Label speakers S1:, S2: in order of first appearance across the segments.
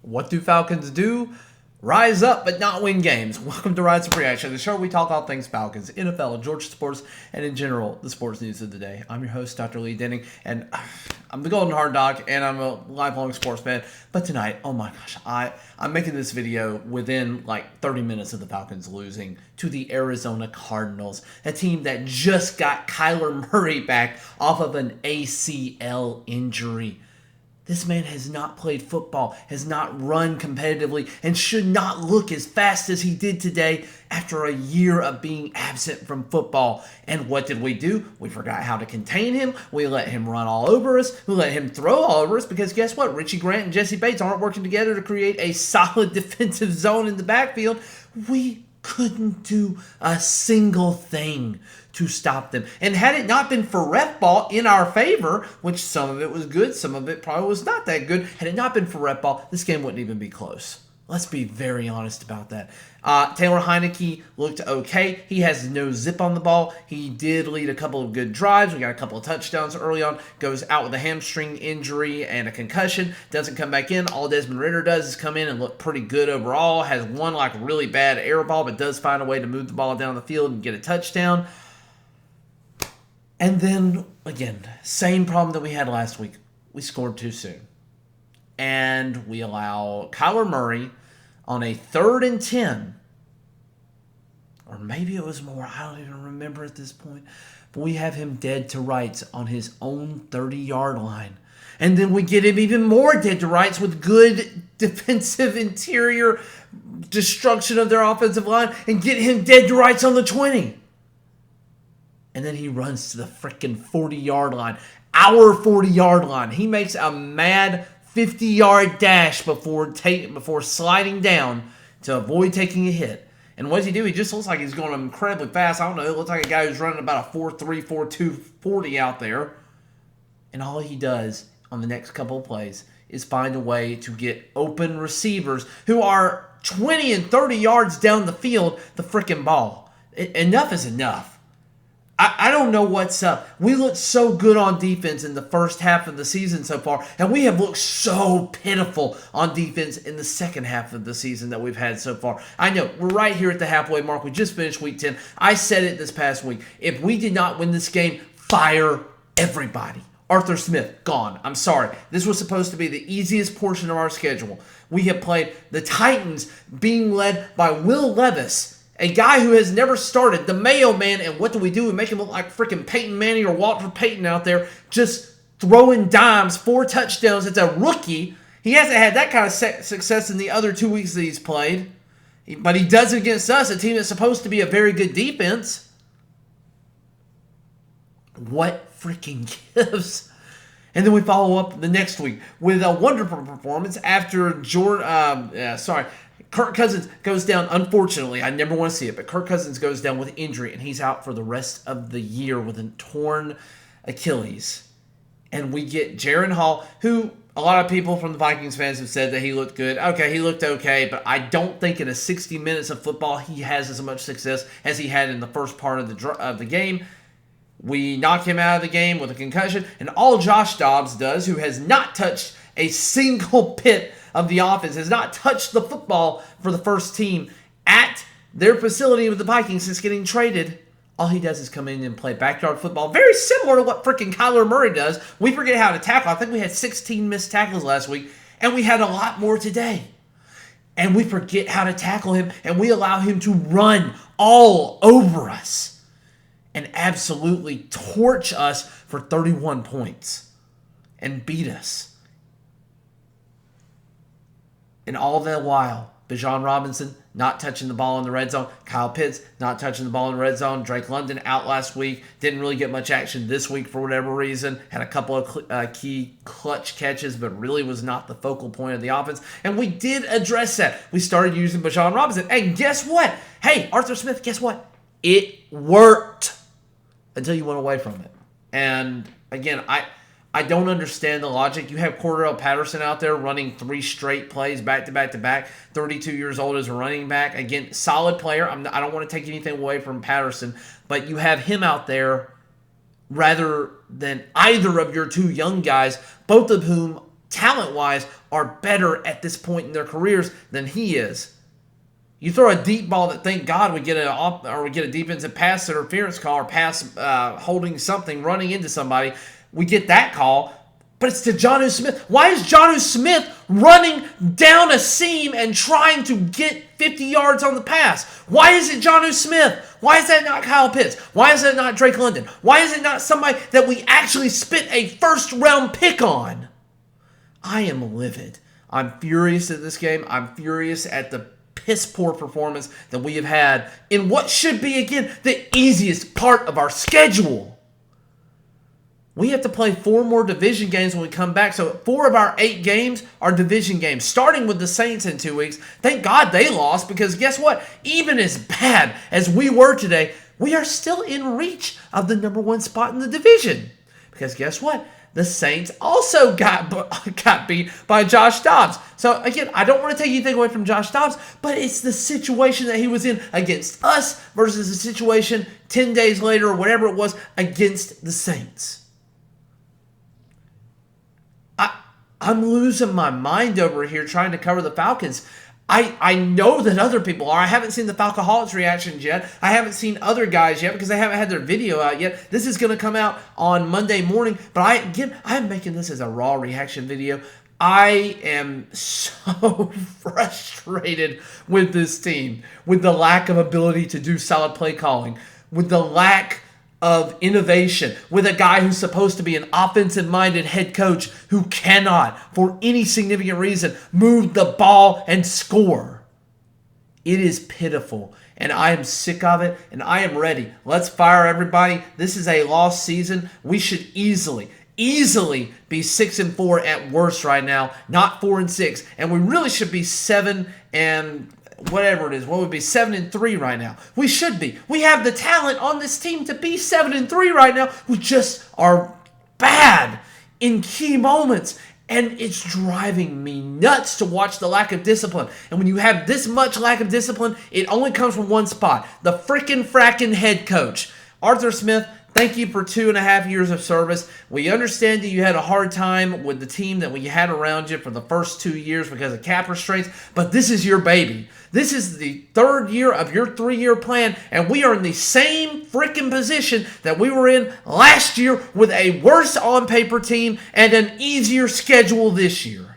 S1: What do Falcons do? Rise up, but not win games. Welcome to RiseUpRXNs, the show where we talk all things Falcons, NFL, Georgia sports, and in general, the sports news of the day. I'm your host, Dr. Lee Denning, and I'm the Golden Hard Dog, and I'm a lifelong sports fan. But tonight, oh my gosh, I'm making this video within like 30 minutes of the Falcons losing to the Arizona Cardinals, a team that just got Kyler Murray back off of an ACL injury. This man has not played football, has not run competitively, and should not look as fast as he did today after a year of being absent from football. And what did we do? We forgot how to contain him. We let him run all over us. We let him throw all over us because guess what? Richie Grant and Jesse Bates aren't working together to create a solid defensive zone in the backfield. We couldn't do a single thing to stop them. And had it not been for ref ball in our favor, which some of it was good, some of it probably was not that good, had it not been for ref ball, this game wouldn't even be close. Let's be very honest about that. Taylor Heineke looked okay. He has no zip on the ball. He did lead a couple of good drives. We got a couple of touchdowns early on. Goes out with a hamstring injury and a concussion. Doesn't come back in. All Desmond Ridder does is come in and look pretty good overall. Has one like really bad air ball, but does find a way to move the ball down the field and get a touchdown. And then, again, same problem that we had last week. We scored too soon. And we allow Kyler Murray on a 3rd and 10, or maybe it was more, I don't even remember at this point, but we have him dead to rights on his own 30-yard line. And then we get him even more dead to rights with good defensive interior destruction of their offensive line and get him dead to rights on the 20. And then he runs to the freaking 40-yard line, our 40-yard line. He makes a mad 50-yard dash before sliding down to avoid taking a hit. And what does he do? He just looks like he's going incredibly fast. I don't know. It looks like a guy who's running about a 4.3, 4.2, 40 out there. And all he does on the next couple of plays is find a way to get open receivers who are 20 and 30 yards down the field the freaking ball. Enough is enough. I don't know what's up. We looked so good on defense in the first half of the season so far, and we have looked so pitiful on defense in the second half of the season that we've had so far. I know, we're right here at the halfway mark. We just finished week 10. I said it this past week. If we did not win this game, fire everybody. Arthur Smith, gone. I'm sorry. This was supposed to be the easiest portion of our schedule. We have played the Titans being led by Will Levis, a guy who has never started, the Mayo Man, and what do? We make him look like freaking Peyton Manning or Walter Payton out there, just throwing dimes, 4 touchdowns. It's a rookie. He hasn't had that kind of success in the other 2 weeks that he's played. But he does it against us, a team that's supposed to be a very good defense. What freaking gives? And then we follow up the next week with a wonderful performance after Kirk Cousins goes down, unfortunately. I never want to see it, but Kirk Cousins goes down with injury, and he's out for the rest of the year with a torn Achilles. And we get Jaren Hall, who a lot of people from the Vikings fans have said that he looked good. Okay, he looked okay, but I don't think in a 60 minutes of football he has as much success as he had in the first part of the game. We knock him out of the game with a concussion, and all Josh Dobbs does, who has not touched a single bit of the offense, has not touched the football for the first team at their facility with the Vikings since getting traded. All he does is come in and play backyard football, very similar to what freaking Kyler Murray does. We forget how to tackle. I think we had 16 missed tackles last week, and we had a lot more today. And we forget how to tackle him, and we allow him to run all over us and absolutely torch us for 31 points and beat us. And all that while, Bijan Robinson not touching the ball in the red zone. Kyle Pitts not touching the ball in the red zone. Drake London out last week. Didn't really get much action this week for whatever reason. Had a couple of key clutch catches, but really was not the focal point of the offense. And we did address that. We started using Bijan Robinson. And guess what? Hey, Arthur Smith, guess what? It worked until you went away from it. And again, I don't understand the logic. You have Cordell Patterson out there running 3 straight plays back to back to back. 32 years old as a running back. Again, solid player. I don't want to take anything away from Patterson, but you have him out there rather than either of your 2 young guys, both of whom talent-wise, are better at this point in their careers than he is. You throw a deep ball that, thank God, we get a defensive pass interference call or pass holding something, running into somebody. We get that call, but it's to Jonnu Smith. Why is Jonnu Smith running down a seam and trying to get 50 yards on the pass? Why is it Jonnu Smith? Why is that not Kyle Pitts? Why is that not Drake London? Why is it not somebody that we actually spent a first-round pick on? I am livid. I'm furious at this game. I'm furious at the piss-poor performance that we have had in what should be, again, the easiest part of our schedule. We have to play 4 more division games when we come back. So 4 of our 8 games are division games, starting with the Saints in 2 weeks. Thank God they lost, because guess what? Even as bad as we were today, we are still in reach of the number 1 spot in the division. Because guess what? The Saints also got beat by Josh Dobbs. So, again, I don't want to take anything away from Josh Dobbs, but it's the situation that he was in against us versus the situation 10 days later or whatever it was against the Saints. I'm losing my mind over here trying to cover the Falcons. I know that other people are. I haven't seen the Falcoholics reactions yet. I haven't seen other guys yet because they haven't had their video out yet. This is going to come out on Monday morning. But I'm making this as a raw reaction video. I am so frustrated with this team, with the lack of ability to do solid play calling, with the lack of innovation, with a guy who's supposed to be an offensive-minded head coach who cannot, for any significant reason, move the ball and score. It is pitiful, and I am sick of it, and I am ready. Let's fire everybody. This is a lost season. We should easily be 6-4 at worst right now, not 4-6, and we really should be 7 and whatever it is. What would be 7-3 right now? We should be. We have the talent on this team to be 7-3 right now. We just are bad in key moments, and it's driving me nuts to watch the lack of discipline. And when you have this much lack of discipline, it only comes from one spot: the fracking head coach. Arthur Smith, thank you for 2.5 years of service. We understand that you had a hard time with the team that we had around you for the first 2 years because of cap restraints, but this is your baby. This is the 3rd year of your 3-year plan, and we are in the same freaking position that we were in last year with a worse on-paper team and an easier schedule this year.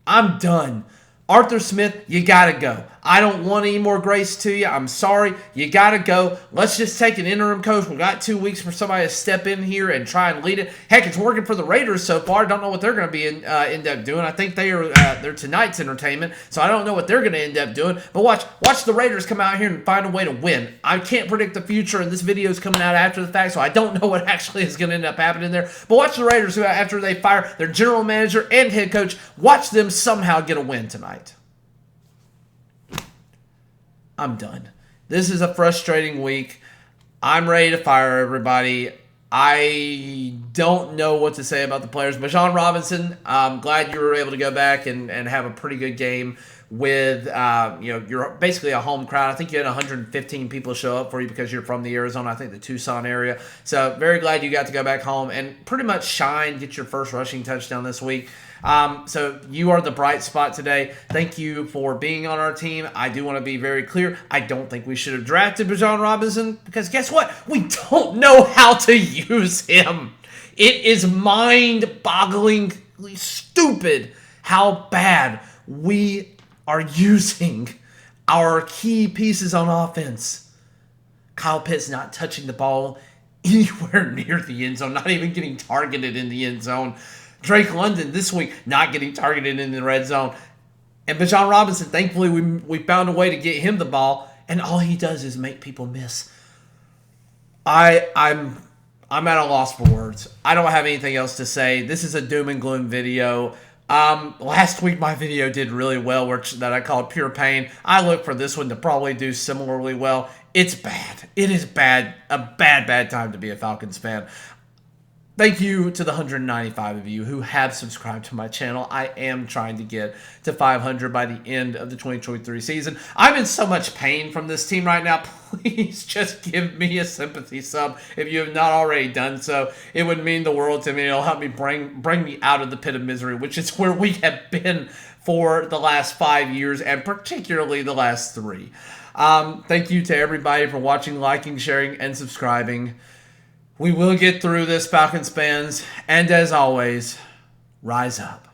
S1: I'm done. Arthur Smith, you got to go. I don't want any more grace to you. I'm sorry. You got to go. Let's just take an interim coach. We got 2 weeks for somebody to step in here and try and lead it. Heck, it's working for the Raiders so far. I don't know what they're going to be end up doing. I think they're tonight's entertainment, so I don't know what they're going to end up doing. But watch the Raiders come out here and find a way to win. I can't predict the future, and this video is coming out after the fact, so I don't know what actually is going to end up happening there. But watch the Raiders, who after they fire their general manager and head coach, watch them somehow get a win tonight. I'm done. This is a frustrating week. I'm ready to fire everybody. I don't know what to say about the players. Bijan Robinson, I'm glad you were able to go back and have a pretty good game with, you're basically a home crowd. I think you had 115 people show up for you because you're from the Arizona, I think the Tucson area. So very glad you got to go back home and pretty much shine, get your first rushing touchdown this week. So you are the bright spot today. Thank you for being on our team. I do want to be very clear. I don't think we should have drafted Bijan Robinson because guess what? We don't know how to use him. It is mind-bogglingly stupid how bad we are using our key pieces on offense. Kyle Pitts not touching the ball anywhere near the end zone, not even getting targeted in the end zone. Drake London this week not getting targeted in the red zone. And Bijan Robinson, thankfully, we found a way to get him the ball, and all he does is make people miss. I'm at a loss for words. I don't have anything else to say. This is a doom and gloom video. Last week my video did really well, that I called Pure Pain. I look for this one to probably do similarly well. It's bad. It is bad. A bad time to be a Falcons fan. Thank you to the 195 of you who have subscribed to my channel. I am trying to get to 500 by the end of the 2023 season. I'm in so much pain from this team right now. Please just give me a sympathy sub if you have not already done so. It would mean the world to me. It'll help me bring me out of the pit of misery, which is where we have been for the last 5 years and particularly the last 3. Thank you to everybody for watching, liking, sharing, and subscribing. We will get through this, Falcons fans, and as always, rise up.